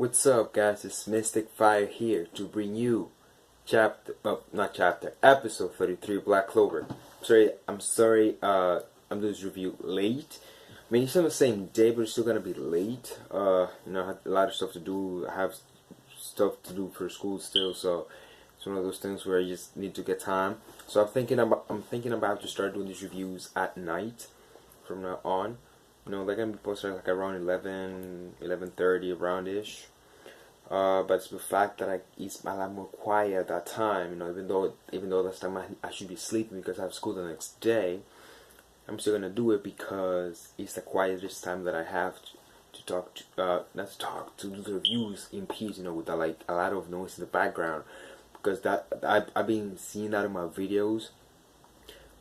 What's up, guys? It's Mystic Fire here to bring you episode 33, Black Clover. I'm sorry, I'm doing this review late. I mean, it's on the same day, but it's still gonna be late. I have a lot of stuff to do. I have stuff to do for school still, so it's one of those things where I just need to get time. So I'm thinking about to start doing these reviews at night from now on. They're gonna be posted like around 11:30 around ish. But it's the fact that it's a lot more quiet at that time. Even though that's time I should be sleeping because I have school the next day, I'm still gonna do it because it's the quietest time that I have to talk to do the reviews in peace. With a lot of noise in the background, because I've been seeing that in my videos.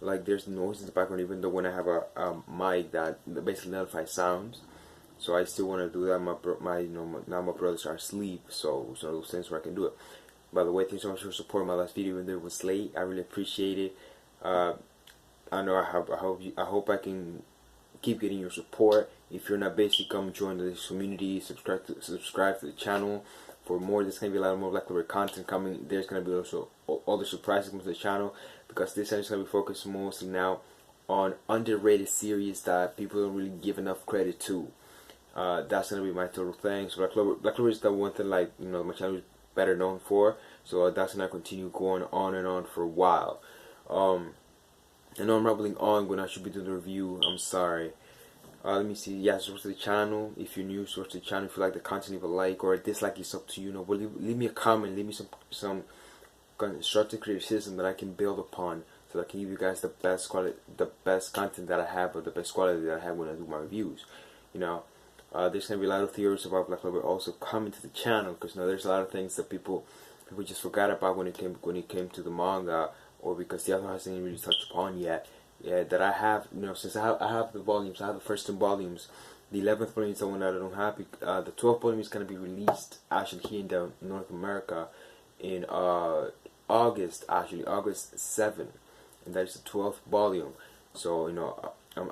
Like there's noise in the background, even though when I have a mic that basically notifies sounds. So I still want to do that. Now my brothers are asleep, so it's one of those things where I can do it. By the way, thanks so much for supporting my last video, even though it was late. I really appreciate it. I hope I can keep getting your support. If you're not basic, come join this community. Subscribe to the channel for more. There's gonna be a lot more Black Clover content coming. There's gonna be also other surprises coming to the channel, because this channel is gonna be focused mostly now on underrated series that people don't really give enough credit to. That's gonna be my total thing. So Black Clover is the one thing my channel is better known for. So that's gonna continue going on and on for a while. I know I'm rambling on when I should be doing the review. I'm sorry. Let me see. Yeah, subscribe to the channel. If you're new, subscribe to the channel. If you like the content, leave a like or a dislike. It's up to you. Leave me a comment. Leave me some constructive criticism that I can build upon, so that I can give you guys the best quality, the best content that I have, or the best quality that I have when I do my reviews. There's gonna be a lot of theories about Black Clover also coming to the channel, because there's a lot of things that people just forgot about when it came to the manga, or because the author hasn't really touched upon yet. Yeah, that I have, since I have the volumes, I have the first 10 volumes. The 11th volume is the one that I don't have. The 12th volume is gonna be released actually here in North America in August 7th, and that is the 12th volume. So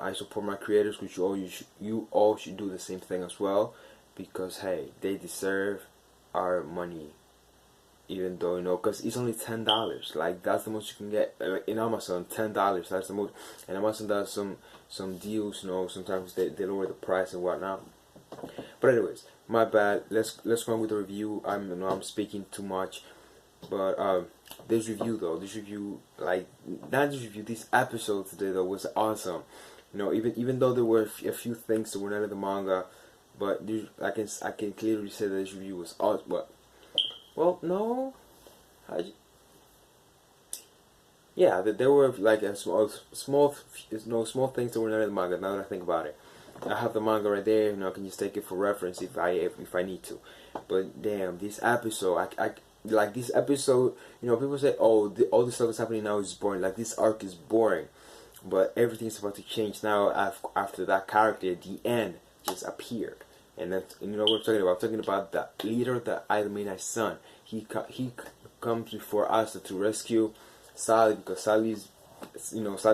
I support my creators, which you all should do the same thing as well, because hey, they deserve our money. Even though because it's only $10, like that's the most you can get in Amazon. $10, that's the most. And Amazon does some deals, sometimes they lower the price and whatnot. But anyways, my bad. Let's go on with the review. I'm speaking too much, but this review, this episode today though was awesome. Even though there were a few things that were not in the manga, but I can clearly say that this review was awesome. But well, no, yeah, there were like small things that were not in the manga. Now that I think about it, I have the manga right there. I can just take it for reference if I need to. But damn, this episode, I like this episode. People say, oh, all this stuff is happening now is boring. Like this arc is boring, but everything's about to change now after that character at the end just appeared. And that's what we're talking about. I'm talking about the leader, the Idomena's son. He comes before Asta to rescue Sally, because Sally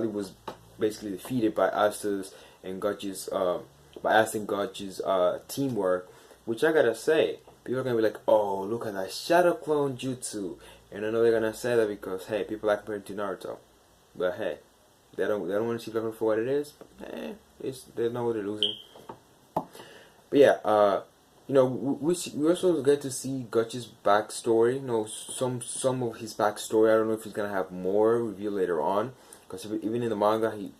was basically defeated by Asta's and Gauche's teamwork. Which I gotta say, people are gonna be like, oh, look at that shadow clone jutsu, and I know they're gonna say that because hey, people like comparing to Naruto, but hey, they don't want to see Black Clover for what it is. They know what they're losing. But yeah, we also get to see Gauche's backstory. Some of his backstory. I don't know if he's gonna have more revealed later on, because even in the manga, his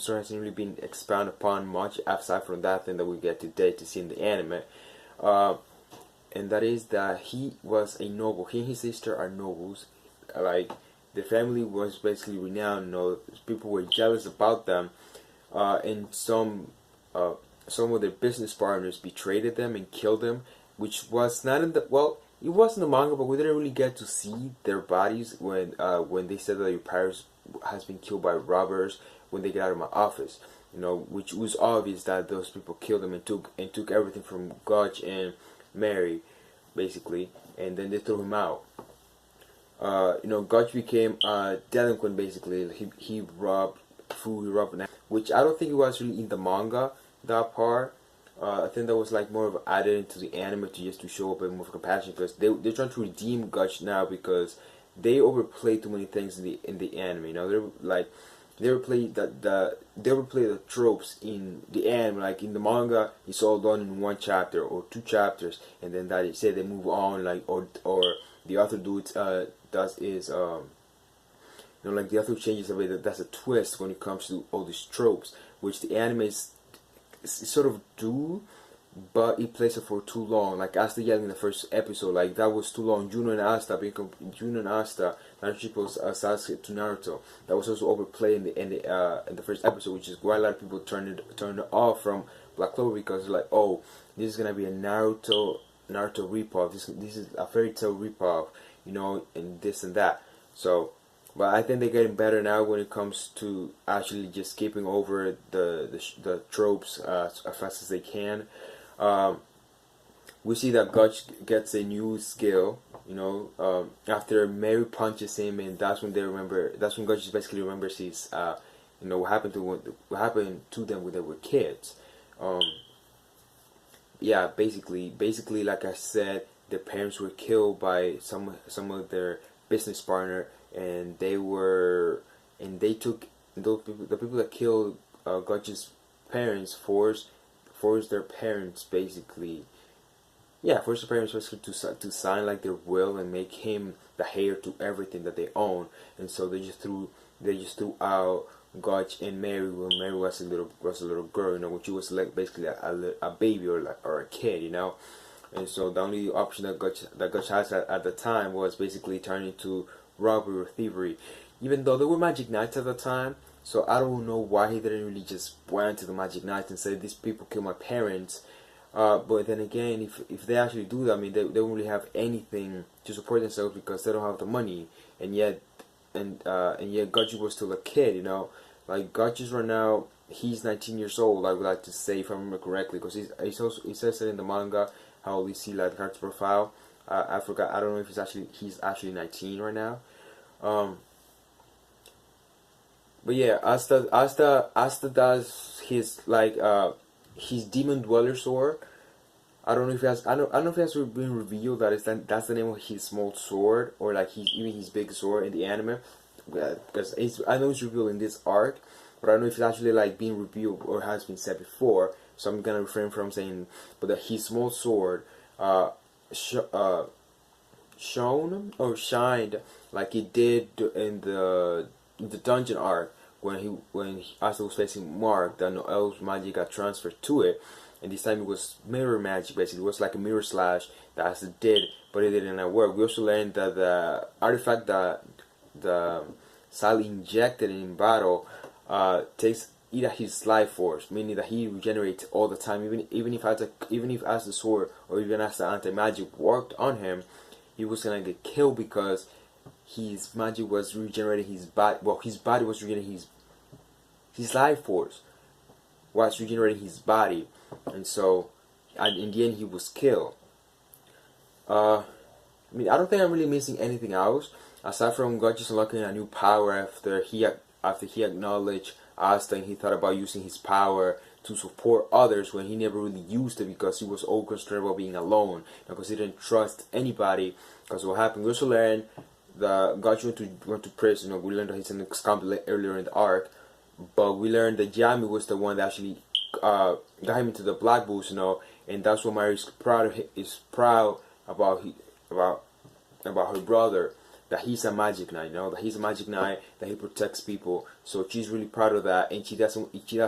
story hasn't really been expounded upon much aside from that thing that we get today to see in the anime. And that is that he was a noble. He and his sister are nobles. Like their family was basically renowned. People were jealous about them, and some of their business partners betrayed them and killed them, which was not in the it was in the manga, but we didn't really get to see their bodies when they said that your parents has been killed by robbers when they get out of my office. Which was obvious that those people killed them and took everything from Gauche and Mary, basically, and then they threw him out. Gauche became a delinquent, basically. He robbed food, which I don't think it was really in the manga, that part. I think that was like more of added into the anime to just to show a bit more compassion, because they're trying to redeem Gauche now because they overplayed too many things in the anime. You know, they're like they overplay they overplay the tropes in the anime. Like in the manga, it's all done in one chapter or two chapters, and then that they say they move on. Like or the author does is you know, like the author changes the way that's a twist when it comes to all these tropes, which the anime is sort of do, but it plays it for too long. Like Asta yelling in the first episode, like that was too long. Juno and Asta Naruto's Sasuke to Naruto, that was also overplayed in the first episode, which is why a lot of people turned it off from Black Clover, because they're like, oh, this is gonna be a Naruto ripoff. This is a fairy tale ripoff, you know, and this and that. So, but I think they're getting better now when it comes to actually just skipping over the tropes as fast as they can. We see that Gauche gets a new skill, you know, after Mary punches him, and that's when Gauche basically remembers his, you know, what happened to them when they were kids. Yeah, basically, like I said, their parents were killed by some of their business partner, and they took those people, the people that killed Gauche's parents, forced their parents basically. Yeah, forced their parents basically to sign like their will and make him the heir to everything that they own, and so they just threw out Gauche and Mary when Mary was a little girl, you know, when she was like basically a baby or a kid, you know. And so the only option that Gauche has at the time was basically turning to robbery or thievery, even though there were magic knights at the time. So I don't know why he didn't really just went to the magic knights and say, these people killed my parents. But then again, if they actually do that, I mean, they don't really have anything to support themselves because they don't have the money. And yet Gauche was still a kid, you know. Like Gauche's right now, he's 19 years old. I would like to say, if I remember correctly, because he says it in the manga how we see like the character profile. I forgot. I don't know if he's actually 19 right now. But yeah, Asta does his like his demon dweller sword. I don't know if it has been revealed that's the name of his small sword, or like even his big sword in the anime. Because I know it's revealed in this arc, but I don't know if it's actually like being revealed or has been said before. So I'm gonna refrain from saying, but that his small sword shone or shined like it did in the dungeon arc when Asta was facing Mark. That Noel's magic got transferred to it, and this time it was mirror magic. Basically, it was like a mirror slash that Asta did, but it didn't work. We also learned that the artifact that the Sally injected in battle takes either his life force, meaning that he regenerates all the time. Even if as the sword or even as the anti-magic worked on him, he was gonna get killed because his magic was regenerating his body. Well, his body was regenerating his life force was regenerating his body, and so in the end he was killed. I mean, I don't think I'm really missing anything else aside from God just unlocking a new power after he acknowledged Asta, and he thought about using his power to support others when he never really used it because he was all concerned about being alone, because he didn't trust anybody. Because what happened, we also learned that Gauche went to prison. You know, we learned that he's an ex-convict earlier in the arc, but we learned that Yami was the one that actually got him into the Black Bulls, you know, and that's what Mary is proud about her brother, that he's a magic knight, you know, that he's a magic knight, that he protects people. So she's really proud of that, and she does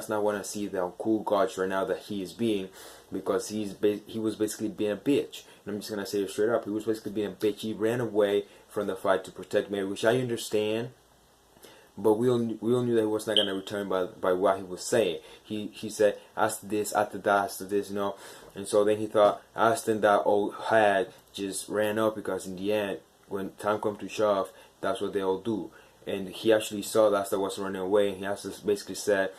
not want to see the cool Gauche right now that he is being, because he was basically being a bitch. And I'm just gonna say it straight up. He was basically being a bitch. He ran away from the fight to protect Mary, which I understand. But we all knew that he was not gonna return by what he was saying. He said, after this, after that, after this, you know. And so then he thought Aston, that old hag, just ran up, because in the end, when time comes to shove, that's what they all do. And he actually saw that Asta was running away, and he has to basically said,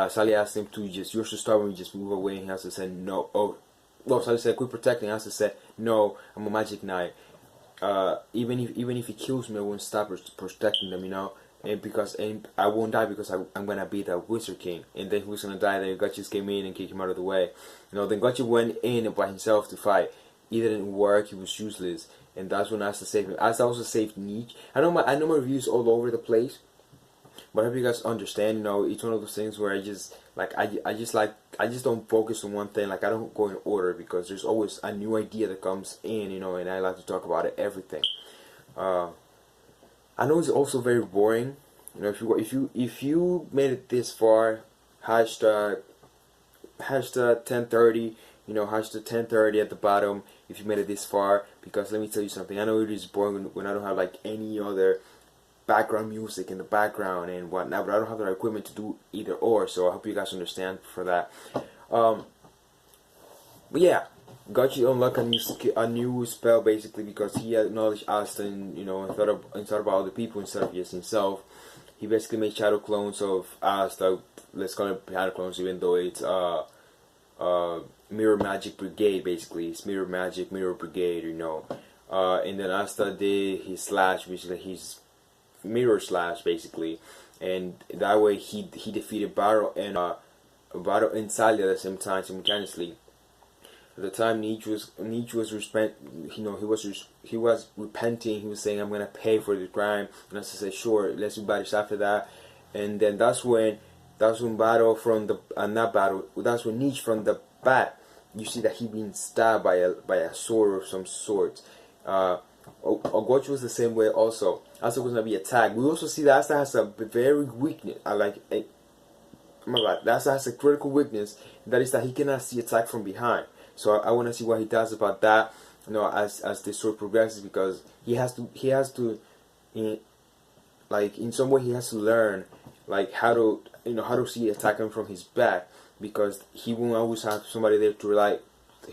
Sally asked him to you're so stubborn, just move away, and he has to say no. Oh, well, Sally said, quit protecting. He has to say, no, I'm a magic knight. Even if he kills me, I won't stop protecting them, you know. and I won't die because I'm gonna be the Wizard King. And then who's gonna die? Then Gauche just came in and kicked him out of the way. Then Gauche went in by himself to fight. It didn't work. He was useless, and that's when Asta saved him. Asta also saved Nietzsche. I know my reviews all over the place, but I hope you guys understand. It's one of those things where I just don't focus on one thing. Like, I don't go in order because there's always a new idea that comes in. And I like to talk about everything. I know it's also very boring. If you made it this far, hashtag 1030. Hashtag 1030 at the bottom if you made it this far, because let me tell you something. I know it is boring when I don't have like any other background music in the background and whatnot, but I don't have the equipment to do either or. So I hope you guys understand for that. But yeah. Gauche unlocked a new spell basically because he acknowledged Asta and thought about other people instead of just himself. He basically made shadow clones of Asta. Let's call it shadow clones, even though it's Mirror Magic Brigade basically. It's Mirror Magic Mirror Brigade, and then Asta did his slash, basically his mirror slash basically, and that way he defeated Barrow and Sally at the same time simultaneously. At the time, Nietzsche was he was repenting. He was saying, "I'm gonna pay for the crime." And Asta said, "Sure, let's do battles after that." And then that's when Barrow from the that's when Nietzsche from the bat. You see that he being stabbed by a sword of some sort. Gauche was the same way also. Asta was gonna be attacked. We also see that Asta has a very weakness. Asta has a critical weakness. That is that he cannot see attack from behind. So I want to see what he does about that, as the story progresses, because he has to, in some way he has to learn, how to see attack him from his back, because he won't always have somebody there to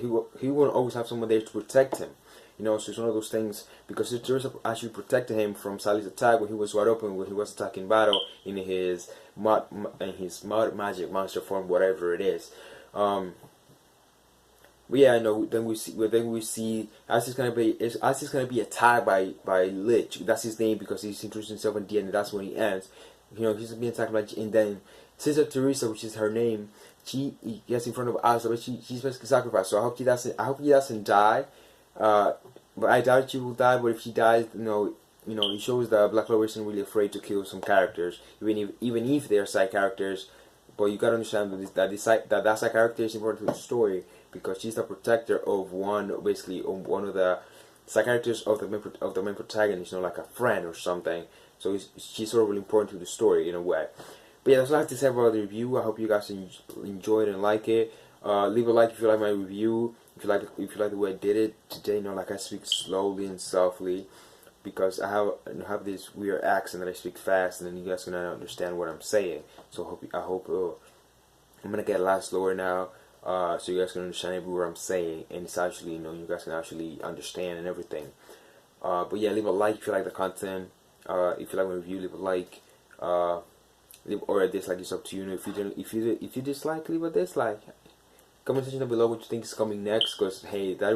he won't always have someone there to protect him, so it's one of those things, because Teresa actually protected him from Sally's attack when he was wide open, when he was attacking Battle in his mud magic monster form, whatever it is. But yeah, Then we see Asta's gonna be attacked by Lich. That's his name because he's introduced himself at the end, and that's when he ends. He's being attacked by, and then Sister Teresa, which is her name, she gets in front of Asta, but she's basically sacrificed. So I hope he doesn't die. But I doubt she will die. But if she dies, it shows that Black Clover isn't really afraid to kill some characters, even if they're side characters. But you gotta understand that that side character is important to the story, because she's the protector of one of the side characters of the main protagonist, like a friend or something. So she's sort of really important to the story in a way. But yeah, that's all I have to say about the review. I hope you guys enjoyed and like it. Leave a like if you like my review. If you like the way I did it today, I speak slowly and softly, because I have this weird accent that I speak fast, and then you guys gonna understand what I'm saying. So I hope I'm gonna get a lot slower now, so you guys can understand every word I'm saying, and it's actually you guys can actually understand and everything. But yeah, leave a like if you like the content. If you like my review, leave a like. Or a dislike. It's up to you. If you dislike, leave a dislike. Comment section down below what you think is coming next, because hey, that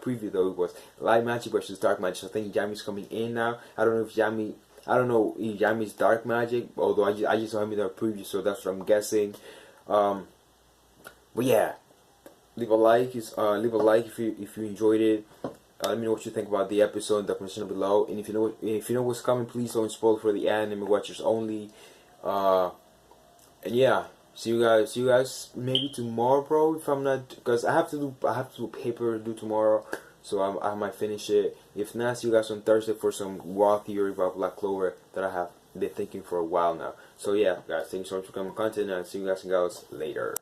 preview though was light magic versus dark magic. So I think Yami's coming in now. I don't know if Yami's dark magic, although I just saw him in the preview, so that's what I'm guessing. But yeah, leave a like if you enjoyed it. Let me know what you think about the episode in the comment section below. And if you know what's coming, please don't spoil for the anime watchers only. And yeah. See you guys maybe tomorrow, bro. If I'm not, because I have to do paper due tomorrow, so I might finish it. If not, see you guys on Thursday for some raw theory about Black Clover that I have been thinking for a while now. So yeah, guys, thank you so much for coming content, and see you guys later.